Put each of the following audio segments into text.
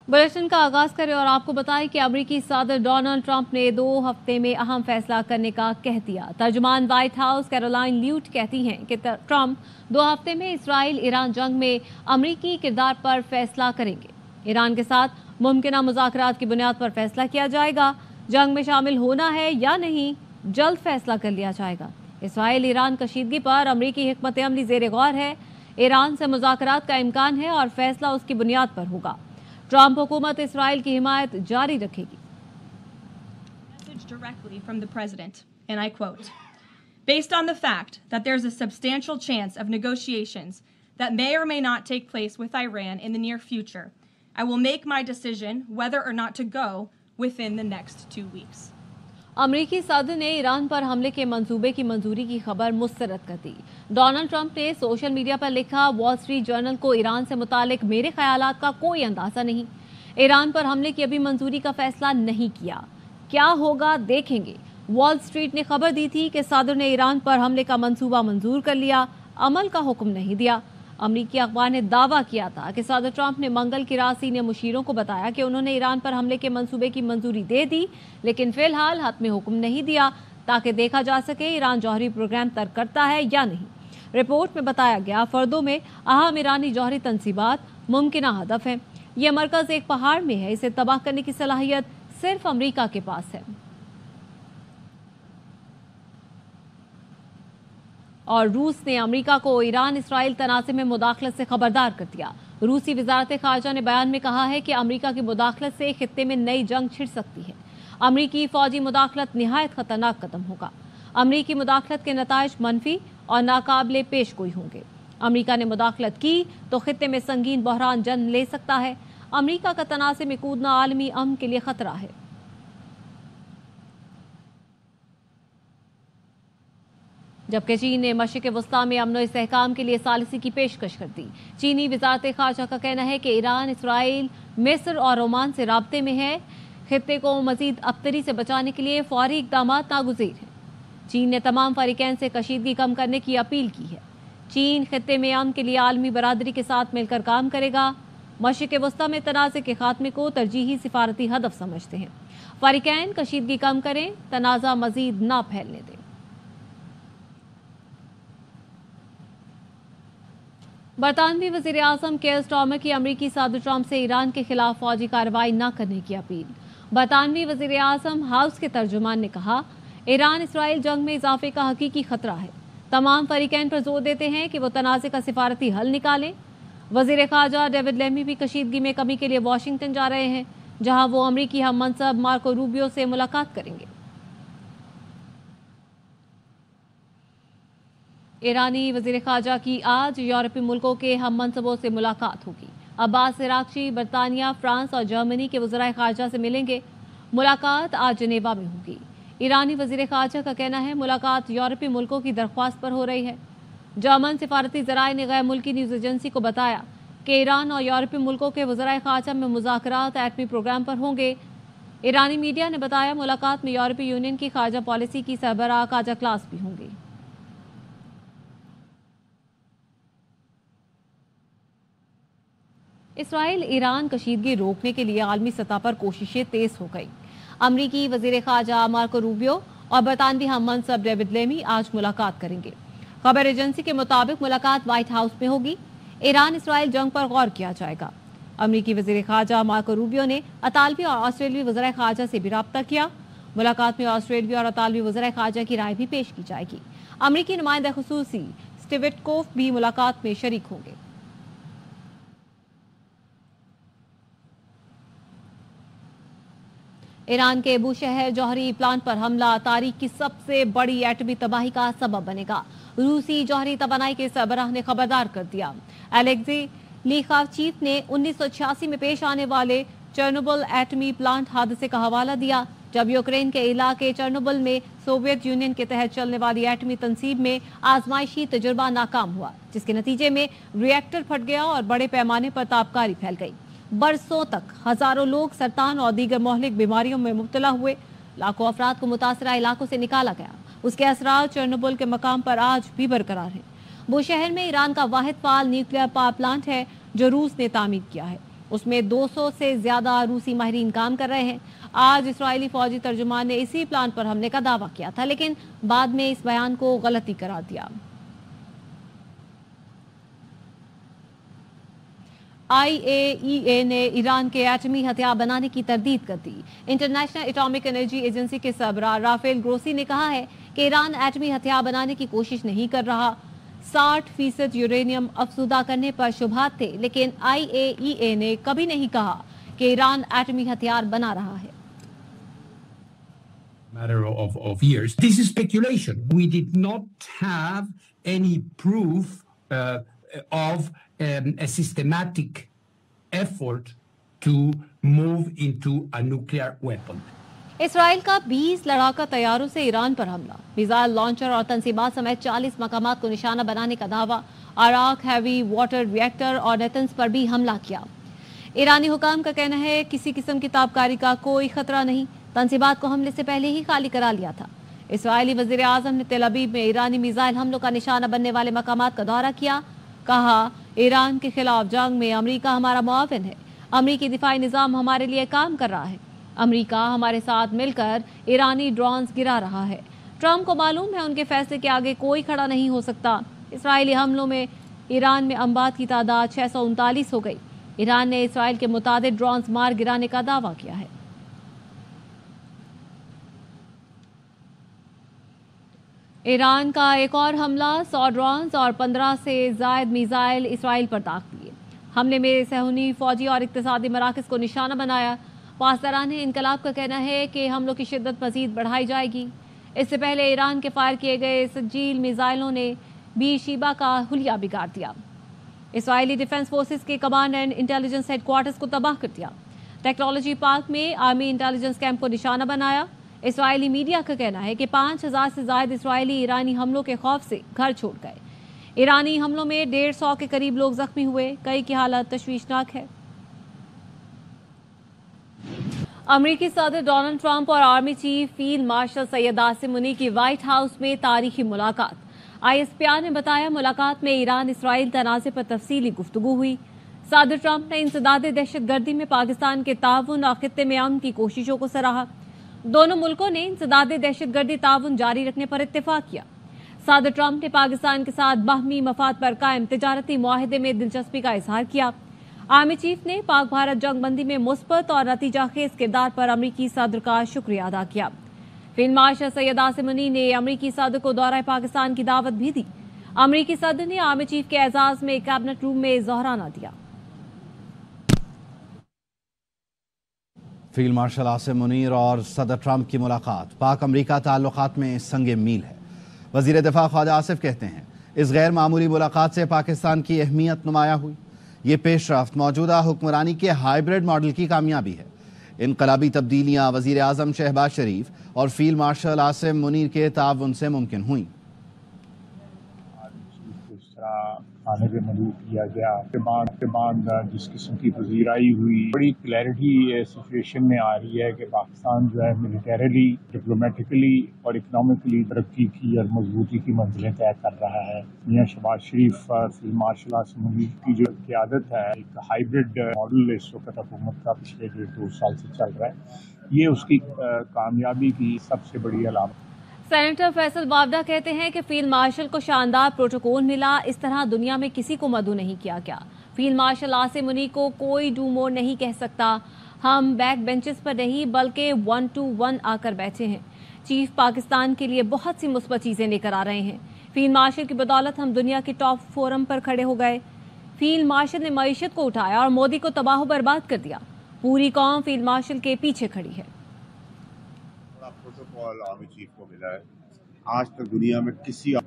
Bulletin का आगाज करें और आपको बताएं कि अमेरिकी सदर डोनाल्ड ट्रंप ने 2 हफ्ते में अहम फैसला करने का कह दिया। तर्जुमान व्हाइट हाउस कैरोलाइन ल्यूट कहती हैं कि ट्रंप 2 हफ्ते में इसराइल ईरान जंग में अमेरिकी किरदार पर फैसला करेंगे। ईरान के साथ मुमकिन मुज़ाकरात की बुनियाद पर फैसला किया जाएगा। जंग में शामिल होना है या नहीं, जल्द फैसला कर लिया जाएगा। इसराइल ईरान कशीदगी पर अमेरिकी हिकमत अमली जेर गौर है। ईरान से मुज़ाकरात का इम्कान है और फैसला उसकी बुनियाद पर होगा। ट्रंप हुकूमत इसराइल की हिमायत जारी रखेगी। Directly from the president, and I quote, "Based on the fact that there's a substantial chance of negotiations that may or may not take place with Iran in the near future, I will make my decision whether or not to go within the next 2 weeks." अमेरिकी सदर ने Iran पर हमले के मंसूबे की मंजूरी की खबर मुस्तरद कर दी। डोनाल्ड ट्रंप ने सोशल मीडिया पर लिखा, वॉल स्ट्रीट जर्नल को ईरान से मुतालिक मेरे ख्यालात का कोई अंदाजा नहीं। ईरान पर हमले की अभी मंजूरी का फैसला नहीं किया, क्या होगा देखेंगे। वॉल स्ट्रीट ने खबर दी थी कि सदर ने ईरान पर हमले का मंसूबा मंजूर कर लिया, अमल का हुक्म नहीं दिया। अमेरिकी अखबार ने दावा किया था कि सदर ट्रंप ने मंगल की रात सीनियर मुशीरों को बताया कि उन्होंने ईरान पर हमले के मंसूबे की मंजूरी दे दी, लेकिन फिलहाल हतमी हुक्म नहीं दिया ताकि देखा जा सके ईरान जौहरी प्रोग्राम तर्क करता है या नहीं। रिपोर्ट में बताया गया फर्दों में अहम ईरानी जौहरी तंसीबात मुमकिना हदफ है। यह मरकज एक पहाड़ में है, इसे तबाह करने की सलाहियत सिर्फ अमेरिका के पास है। और रूस ने अमेरिका को ईरान इसराइल तनाज़े में मुदाखलत से खबरदार कर दिया। रूसी वज़ारत ख़ारजा ने बयान में कहा है कि अमेरिका की मुदाखलत से खित्ते में नई जंग छिड़ सकती है। अमेरिकी फौजी मुदाखलत निहायत खतरनाक कदम होगा। अमेरिकी मुदाखलत के नताइज मनफी और नाकाबिले पेश गोई होंगे। अमेरिका ने मुदाखलत की तो खित्ते में संगीन बहरान जन्म ले सकता है। अमेरिका का तनाज़े में कूदना आलमी अमन के लिए खतरा है। जबकि चीन ने मशरिक़ वस्ता में अमन और इस्तेहकाम के लिए सालिसी की पेशकश कर दी। चीनी वज़ारत ख़ारजा का कहना है कि ईरान, इसराइल, मिस्र और ओमान से राब्ते में है। खित्ते को मज़ीद अबतरी से बचाने के लिए फौरी इक़दामात नागुज़ीर हैं। चीन ने तमाम फ़रीक़ैन से कशीदगी कम करने की अपील की है। चीन खित्ते में अमन के लिए आलमी बरादरी के साथ मिलकर काम करेगा। मशरिक़ वस्ता में तनाज़े के खात्मे को तरजीही सिफारती हदफ समझते हैं। फ़रीक़ैन कशीदगी कम करें, तनाज़ा मज़ीद ना फैलने दें। बरतानवी वज़ीर आज़म केयर स्टार्मर की अमेरिकी सदर ट्रंप से ईरान के खिलाफ फौजी कार्रवाई न करने की अपील। बरतानवी वज़ीर आज़म हाउस के तर्जुमान ने कहा, ईरान इसराइल जंग में इजाफे का हकीकी खतरा है। तमाम फरीकैन पर जोर देते हैं कि वो तनाज़े का सिफारती हल निकालें। वज़ीर ख़ारजा डेविड लेमी भी कशीदगी में कमी के लिए वाशिंगटन जा रहे हैं, जहां वो अमेरिकी हम मनसब मार्को रूबियो से मुलाकात करेंगे। ईरानी वज़ीर ख़ारजा की आज यूरोपीय मुल्कों के हम मनसबों से मुलाकात होगी। अब्बास इराक़ची बरतानिया, फ्रांस और जर्मनी के वज़राए ख़ारजा से मिलेंगे। मुलाकात आज जनेवा में होगी। ईरानी वज़ीर ख़ारजा का कहना है मुलाकात यूरोपीय मुल्कों की दरख्वास्त पर हो रही है। जर्मन सिफारती ज़राए ने गैर मुल्की न्यूज़ एजेंसी को बताया कि ईरान और यूरोपीय मुल्कों के वज़राए ख़ारजा में मुज़ाकरात एटमी प्रोग्राम पर होंगे। ईरानी मीडिया ने बताया मुलाकात में यूरोपीय यूनियन की ख़ारजा पॉलिसी की सरबराह काजा क्लास भी होंगी। इसराइल ईरान कशीदगी रोकने के लिए आलमी सतह पर कोशिशें तेज हो गई। अमरीकी वज़ीर ख़ारजा मार्को रूबियो और बरतानवी हम मनसब डेविड लेमी आज मुलाकात करेंगे। खबर एजेंसी के मुताबिक मुलाकात व्हाइट हाउस में होगी। ईरान इसराइल जंग पर गौर किया जाएगा। अमरीकी वज़ीर ख़ारजा मार्को रूबियो ने अतालवी और ऑस्ट्रेलियाई वज़ीर ख़ारजा से भी राब्ता किया। मुलाकात में ऑस्ट्रेलियाई और अतालवी वज़ीर ख़ारजा की राय भी पेश की जाएगी। अमरीकी नुमाइंदा ख़ुसूसी स्टीव विटकोफ भी मुलाकात में शरीक होंगे। ईरान के बुशहर जौहरी प्लांट पर हमला तारीख की सबसे बड़ी एटमी तबाही का सबब बनेगा। रूसी जौहरी तवानाई के सरबराह ने खबरदार कर दिया। एलेक्सी लीखावचीफ ने 1986 में पेश आने वाले चेर्नोबिल एटमी प्लांट हादसे का हवाला दिया, जब यूक्रेन के इलाके चेर्नोबिल में सोवियत यूनियन के तहत चलने वाली एटमी तंसीब में आजमाइशी तजुर्बा नाकाम हुआ, जिसके नतीजे में रिएक्टर फट गया और बड़े पैमाने पर तापकारी फैल गई। बरसों तक हजारों लोग सरतान और दीगर मोहलिक बीमारियों में मुब्तला हुए। लाखों अफराद को मुतासरा इलाकों से निकाला गया। उसके असरार चेर्नोबिल के मकाम पर आज भी बरकरार है। बुशहर में ईरान का वाहिद फाल न्यूक्लियर पावर प्लांट है जो रूस ने तामीर किया है। اس میں 200 سے زیادہ روسی ماہرین کام کر رہے ہیں۔ آج اسرائیلی فوجی ترجمان نے اسی پلان پر حملے کا دعویٰ کیا تھا، لیکن بعد میں اس بیان کو غلطی قرار دیا۔ IAEA نے ایران کے ایٹمی ہتھیار بنانے کی تردید کر دی۔ انٹرنیشنل ایٹامک انرجی ایجنسی کے سربراہ رافیل گروسی نے کہا ہے کہ ایران ایٹمی ہتھیار بنانے کی کوشش نہیں کر رہا۔ 60% یورینیم افزودہ کرنے پر شبہات تھے، لیکن IAEA نے کبھی نہیں کہا کہ ایران ایٹمی ہتھیار بنا رہا ہے۔ Matter of years. This is speculation. We did not have any proof of a systematic effort to move into a nuclear weapon. اسرائیل کا 20 لڑاکا طیاروں سے ایران پر حملہ، میزائل لانچر اور تنصیبات سمیت 40 مقامات کو نشانہ بنانے کا دعویٰ۔ عراق ہیوی واٹر ریئیکٹر اور نیتنز پر بھی حملہ کیا۔ ایرانی حکام کا کہنا ہے کسی قسم کی تابکاری کا کوئی خطرہ نہیں، تنصیبات کو حملے سے پہلے ہی خالی کرا لیا تھا۔ اسرائیلی وزیر اعظم نے تل ابیب میں ایرانی میزائل حملوں کا نشانہ بننے والے مقامات کا دورہ کیا۔ کہا ایران کے خلاف جنگ میں امریکہ ہمارا معاون ہے، امریکی دفاعی نظام ہمارے لیے کام کر رہا ہے، امریکہ ہمارے ساتھ مل کر ایرانی ڈرونز گرا رہا ہے۔ ٹرمپ کو معلوم ہے ان کے فیصلے کے آگے کوئی کھڑا نہیں ہو سکتا۔ اسرائیلی حملوں میں ایران میں اموات کی تعداد 639 ہو گئی۔ ایران نے اسرائیل کے متعدد ڈرونز مار گرانے کا دعویٰ کیا ہے۔ ایران کا ایک اور حملہ، 100 ڈرونز اور 15 سے زائد میزائل اسرائیل پر داغ دیے۔ حملے میں صہیونی فوجی اور اقتصادی مراکز کو نشانہ بنایا۔ پاسداران انقلاب کا کہنا ہے کہ حملوں کی شدت مزید بڑھائی جائے گی۔ اس سے پہلے ایران کے فائر کیے گئے سجیل میزائلوں نے بھی شیبہ کا حلیہ بگاڑ دیا۔ اسرائیلی ڈیفنس فورسز کے command and intelligence headquarters کو تباہ کر دیا۔ ٹیکنالوجی پارک میں آرمی انٹیلیجنس کیمپ کو نشانہ بنایا۔ اسرائیلی میڈیا کا کہنا ہے کہ 5000 سے زائد اسرائیلی ایرانی حملوں کے خوف سے گھر چھوڑ گئے۔ ایرانی حملوں میں 150 کے قریب لوگ زخمی ہوئے، کئی کی حالت تشویشناک ہے۔ امریکی صدر ڈونلڈ ٹرمپ اور army chief field marshal Syed Asim منی کی وائٹ ہاؤس میں تاریخی ملاقات۔ ISPR نے بتایا ملاقات میں ایران اسرائیل تنازع پر تفصیلی گفتگو ہوئی۔ صدر ٹرمپ نے انسداد دہشت گردی میں پاکستان کے تعاون اور خطے میں امن کی کوششوں کو سراہا۔ دونوں ملکوں نے انسداد دہشت گردی تعاون جاری رکھنے پر اتفاق کیا۔ صدر ٹرمپ نے پاکستان کے ساتھ باہمی مفاد پر قائم تجارتی معاہدے میں دلچسپی کا اظہار کیا۔ آرمی چیف نے پاک بھارت جنگ بندی میں مثبت اور نتیجہ خیز کردار پر امریکی صدر کا شکریہ ادا کیا۔ فیلڈ مارشل سید عاصم منی نے امریکی صدر کو دورہ پاکستان کی دعوت بھی دی۔ امریکی صدر نے آرمی چیف کے اعزاز میں کیبنٹ روم میں ظہرانہ دیا۔ فیلڈ مارشل عاصم منیر اور صدر ٹرمپ کی ملاقات پاک امریکہ تعلقات میں سنگ میل ہے۔ وزیر دفاع خواجہ آصف کہتے ہیں اس غیر معمولی ملاقات سے پاکستان کی اہمیت نمایاں ہوئی۔ یہ پیش رفت موجودہ حکمرانی کے ہائیبرڈ ماڈل کی کامیابی ہے۔ انقلابی تبدیلیاں وزیر اعظم شہباز شریف اور فیلڈ مارشل عاصم منیر کے تعاون سے ممکن ہوئیں۔ آنے پہ مدعو کیا گیا کے بعد جس قسم کی پذیرائی ہوئی، بڑی کلیئرٹی سچویشن میں آ رہی ہے کہ پاکستان جو ہے ملیٹریلی، ڈپلومیٹکلی اور اکنامکلی ترقی کی اور مضبوطی کی منزلیں طے کر رہا ہے۔ میاں شہباز شریف فیلڈ مارشل عاصم منیر کی جو قیادت ہے، ایک ہائیبرڈ ماڈل اس وقت حکومت کا پچھلے 1.5-2 سال سے چل رہا ہے، یہ اس کی کامیابی کی سب سے بڑی علامت۔ سینیٹر فیصل وابڈا کہتے ہیں کہ فیلڈ مارشل کو شاندار پروٹوکول ملا، اس طرح دنیا میں کسی کو مدعو نہیں کیا گیا۔ فیلڈ مارشل عاصم منی کو کوئی ڈو مور نہیں کہہ سکتا۔ ہم بیک بینچز پر نہیں بلکہ 1 to 1 آ کر بیٹھے ہیں۔ چیف پاکستان کے لیے بہت سی مثبت چیزیں لے کر آ رہے ہیں۔ فیلڈ مارشل کی بدولت ہم دنیا کے ٹاپ فورم پر کھڑے ہو گئے۔ فیلڈ مارشل نے معیشت کو اٹھایا اور مودی کو تباہ و برباد کر دیا۔ پوری قوم فیلڈ مارشل کے پیچھے کھڑی ہے۔ پروٹوکول آرمی چیف کو ملا ہے۔ آج تک دنیا میں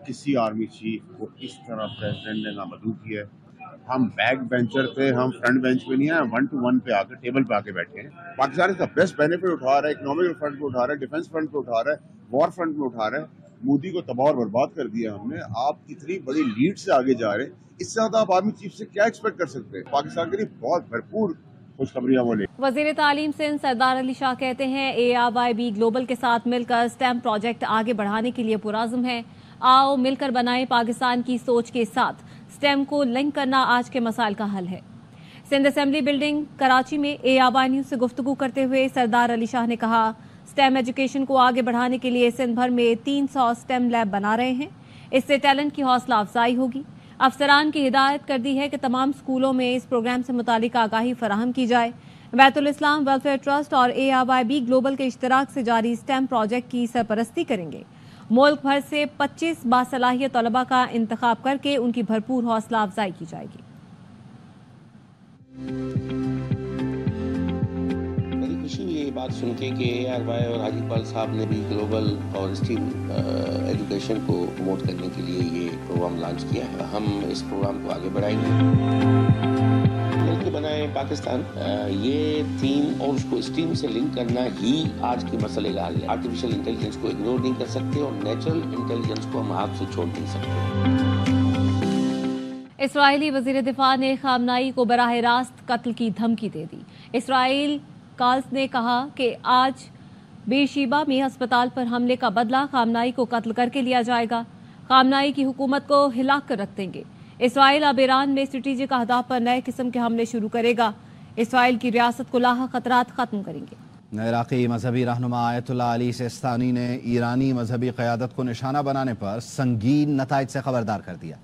کسی آرمی چیف کو اس طرح پریزیڈنٹ نے نہ مدعو کیا ہے۔ ہم بیک بینچر تھے، ہم فرنٹ بینچ پہ نہیں آئے، 1 to 1 پہ آ کے ٹیبل پہ آ کے بیٹھے ہیں۔ پاکستان اس کا بیسٹ بینیفٹ اٹھا رہا ہے، اکنامک فرنٹ پہ اٹھا رہا ہے، ڈیفنس فرنٹ پہ اٹھا رہا ہے، وار فرنٹ پہ اٹھا رہا ہے۔ مودی کو تباہ اور برباد کر دیا ہم نے۔ آپ اتنی بڑی لیڈ سے آگے جا رہے ہیں، اس سے زیادہ آپ آرمی چیف سے کیا ایکسپیکٹ کر سکتے ہیں؟ پاکستان کے لیے بہت بھرپور خوشخبریاں بولے۔ وزیر تعلیم سندھ سردار علی شاہ کہتے ہیں ARYB گلوبل کے ساتھ مل کر STEM پروجیکٹ آگے بڑھانے کے لیے پرعزم ہے۔ آؤ مل کر بنائیں پاکستان کی سوچ کے ساتھ STEM کو لنک کرنا آج کے مسائل کا حل ہے۔ सिंध असेंबली बिल्डिंग कराची में ARY न्यूज से गुफ्तगू करते हुए सरदार अली शाह ने कहा, स्टेम एजुकेशन को आगे बढ़ाने के लिए सिंध भर में 300 स्टेम लैब बना रहे हैं। इससे टैलेंट की हौसला अफजाई होगी। अफसरान की हिदायत कर दी है कि तमाम स्कूलों में इस प्रोग्राम से मुतालिक आगाही फराहम की जाए। बैतुल इस्लाम वेलफेयर ट्रस्ट और ARY भी ग्लोबल के इश्तराक से जारी स्टेम प्रोजेक्ट की सरपरस्ती करेंगे। मुल्क भर से 25 बासलाहियत तलबा का इंतखाब करके उनकी भरपूर हौसला अफजाई की जाएगी। बड़ी खुशी हुई ये बात सुन के कि ARY और हाजी इकबाल साहब ने भी ग्लोबल और स्टीम एजुकेशन को प्रमोट करने के लिए ये प्रोग्राम लॉन्च किया है। हम इस प्रोग्राम को आगे बढ़ाएंगे। बनाए पाकिस्तान, ये थीम और उसको स्टीम से लिंक करना ही आज की मसले का हल है। आर्टिफिशियल इंटेलिजेंस को इग्नोर नहीं कर सकते और नेचुरल इंटेलिजेंस को हम हाथ से छोड़ नहीं सकते। इस्राईली वजीर दिफा ने खामनाई को बराह रास्त कत्ल की धमकी दे दी। इसराइल काल्स ने कहा कि आज बेशीबा में अस्पताल पर हमले का बदला खामनाई को कत्ल करके लिया जाएगा। खामनाई की हुकूमत को हिला कर रख देंगे। इसराइल अब ईरान में स्ट्रेटेजिक अहदाफ पर नए किस्म के हमले शुरू करेगा। इसराइल की रियासत को लाहा खतरात खत्म करेंगे। इराक़ी मजहबी रहनुमा आयतुल्लाह अली सिस्तानी ने ईरानी मजहबी क़यादत को निशाना बनाने पर संगीन नताइज से खबरदार कर दिया।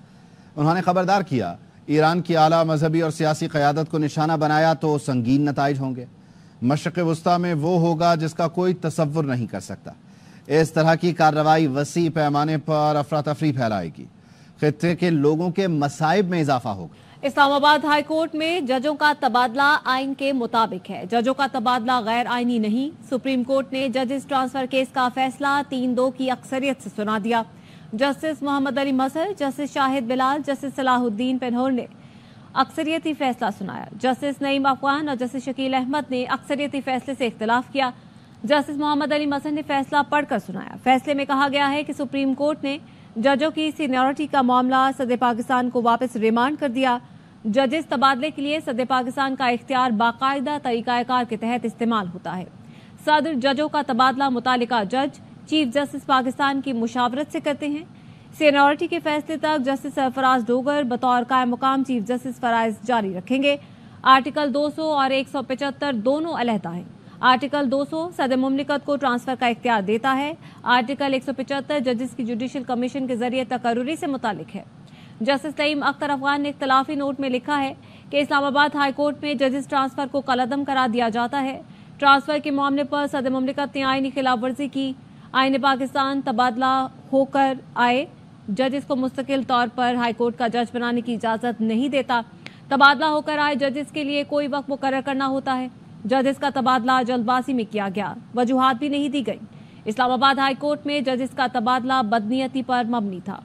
उन्होंने खबरदार किया, ईरान की आला मजहबी और सियासी क़यादत को निशाना बनाया तो संगीन नताइज होंगे। मशरिक़ वस्ता में वो होगा जिसका कोई तसव्वुर नहीं कर सकता। इस तरह की कार्रवाई वसी पैमाने पर अफरा तफरी फैलाएगी, खित्ते के लोगों के मसाइब में इजाफा होगा। इस्लामाबाद हाई कोर्ट में जजों का तबादला आइन के मुताबिक है। जजों का तबादला गैर आइनी नहीं। सुप्रीम कोर्ट ने जजेस ट्रांसफर केस का फैसला 3-2 की अक्सरियत से सुना दिया। जस्टिस मोहम्मद अली मजहर, जस्टिस शाहिद बिलाल, जस्टिस सलाहुद्दीन पेनहोर ने अक्सरियती फैसला सुनाया। जस्टिस नईम अफगान और जस्टिस शकील अहमद ने अक्सरियती फैसले से इख्तिलाफ किया। जस्टिस मोहम्मद अली मजहर ने फैसला पढ़कर सुनाया। फैसले में कहा गया है कि सुप्रीम कोर्ट ने जजों की सीनियरिटी का मामला सदर पाकिस्तान को वापस रिमांड कर दिया। जजेस तबादले के लिए सदर पाकिस्तान का इख्तियार बाकायदा तरीकाकार के तहत इस्तेमाल होता है। सदर जजों का तबादला मुतालिका जज चीफ जस्टिस पाकिस्तान की मुशावरत से करते हैं। सीनियरिटी के फैसले तक जस्टिस सरफराज डोगर बतौर कायम मुकाम चीफ जस्टिस फराइज जारी रखेंगे। आर्टिकल 200 और 175 दोनों अलहदा हैं। आर्टिकल 200 सदर मुमलिकत को ट्रांसफर का इख्तियार देता है। आर्टिकल 175 जजेस की जुडिशल कमीशन के जरिए तकर्रुरी से मुतालिक है। जस्टिस नईम अख्तर अफगान ने इख्तलाफी नोट में लिखा है कि इस्लामाबाद हाई कोर्ट में जजेस ट्रांसफर को कलअदम करार दिया जाता है। ट्रांसफर के मामले पर सदर मुमलिकत ने आईनी खिलाफ वर्जी की। आईन पाकिस्तान तबादला होकर आए जजेस को मुस्तकिल तौर पर हाई कोर्ट का जज बनाने की इजाजत नहीं देता। तबादला होकर आए जजेस के लिए कोई वक्त मुकर्रर करना होता है। जजेस का तबादला जल्दबाजी में किया गया, वजूहात भी नहीं दी गई। इस्लामाबाद हाई कोर्ट में जजेस का तबादला बदनीयती पर मबनी था।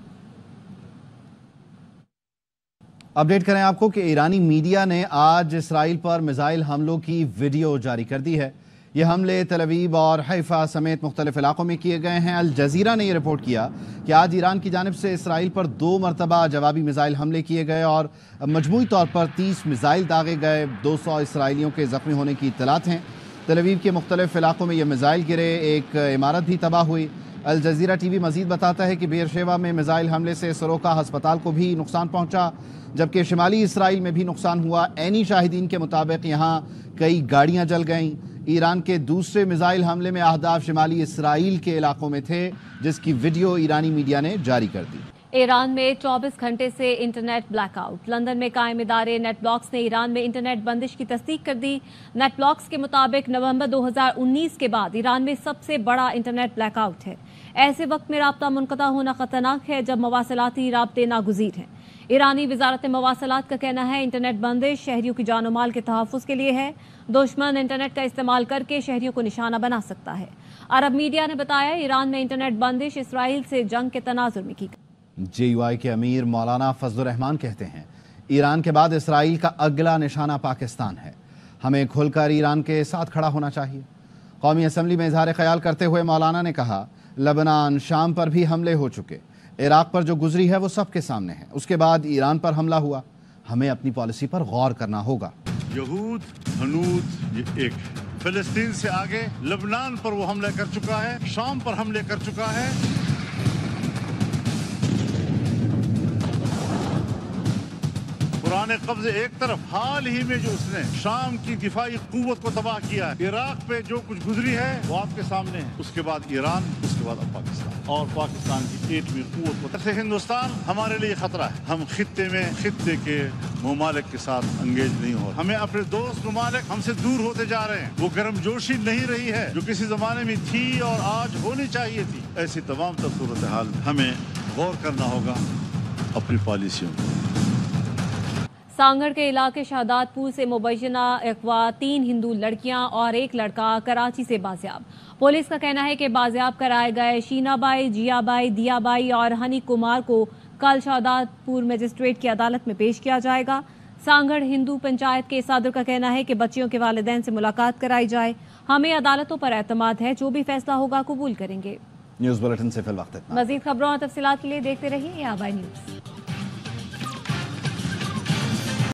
अपडेट करें आपको कि ईरानी मीडिया ने आज इसराइल पर मिसाइल हमलों की वीडियो जारी कर दी है। ये हमले तल अवीव और हैफा समेत मुख्तलिफ इलाकों में किए गए हैं। अल जजीरा ने यह रिपोर्ट किया कि आज ईरान की जानिब से इसराइल पर 2 मरतबा जवाबी मिसाइल हमले किए गए और मजमूई तौर पर 30 मिसाइल दागे गए। 200 इसराइलियों के जख्मी होने की इत्तलात हैं। तल अवीव के मुख्तलिफ इलाकों में ये मिसाइल गिरे, एक इमारत भी तबाह हुई। अल जजीरा TV मजीद बताता है कि बेरशेवा में मिसाइल हमले से सरोका हस्पताल को भी नुकसान पहुंचा, जबकि शिमाली इसराइल में भी नुकसान हुआ। ऐनी शाहिदीन के मुताबिक यहाँ कई गाड़ियाँ जल गईं। ईरान के दूसरे मिसाइल हमले में अहदाफ शिमाली इसराइल के इलाकों में थे, जिसकी वीडियो ईरानी मीडिया ने जारी कर दी। ईरान में 24 घंटे से इंटरनेट ब्लैकआउट। लंदन में कायम इदारे नेट ब्लॉक्स ने ईरान में इंटरनेट बंदिश की तस्दीक कर दी। नेट ब्लॉक्स के मुताबिक नवंबर 2019 के बाद ईरान में सबसे बड़ा इंटरनेट ब्लैकआउट है। ऐसे वक्त में राब्ता मुनक़ता होना खतरनाक है जब मवासलाती राब्ते नागुज़ीर हैं। ईरानी वजारत मवासलात का कहना है इंटरनेट बंदिश शहरियों की जान और माल के तहफ़्फ़ुज़ के लिए है। दुश्मन इंटरनेट का इस्तेमाल करके शहरियों को निशाना बना सकता है। अरब मीडिया ने बताया ईरान में इंटरनेट बंदिश इसराइल से जंग के तनाजुर में की। JUI के अमीर मौलाना फजलुर रहमान कहते हैं ईरान के बाद इसराइल का अगला निशाना पाकिस्तान है। हमें खुलकर ईरान के साथ खड़ा होना चाहिए। कौमी असम्बली में इजहार ख्याल करते हुए मौलाना ने कहा लबनान शाम पर भी हमले हो चुके, इराक पर जो गुजरी है वो सबके सामने है, उसके बाद ईरान पर हमला हुआ। हमें अपनी पॉलिसी पर गौर करना होगा। यहूद हनूद ये एक फिलिस्तीन से आगे लबनान पर वो हमले कर चुका है, शाम पर हमले कर चुका है। पुराने कब्जे एक तरफ, हाल ही में जो उसने शाम की दिफाई कुव्वत को तबाह किया है, इराक पे जो कुछ गुजरी है वो आपके सामने है, उसके बाद ईरान, उसके बाद अब पाकिस्तान और पाकिस्तान की एटमी कुव्वत को। ऐसे हिंदुस्तान हमारे लिए खतरा है। हम खित्ते के ममालिक के साथ अंगेज नहीं हो रहे, हमें अपने दोस्त ममालिक हमसे दूर होते जा रहे हैं, वो गर्मजोशी नहीं रही है जो किसी जमाने में थी और आज होनी चाहिए थी। ऐसी तमाम सूरत हाल में हमें गौर करना होगा अपनी पॉलिसियों को। सांगड़ के इलाके शहादातपुर से मुबैना अगवा 3 हिंदू लड़कियां और 1 लड़का कराची से बाजियाब। पुलिस का कहना है कि बाजियाब कराए गए शीनाबाई, जियाबाई, दियाबाई और हनी कुमार को कल शहादातपुर मजिस्ट्रेट की अदालत में पेश किया जाएगा। सांगड़ हिंदू पंचायत के सदर का कहना है कि बच्चियों के वालिदैन से मुलाकात कराई जाए, हमें अदालतों पर एतमाद है, जो भी फैसला होगा कबूल करेंगे। न्यूज़ बुलेटिन से फिल वक्त इतना। मजीद खबरों और तफसीलात के लिए देखते रहिए आबाई न्यूज़।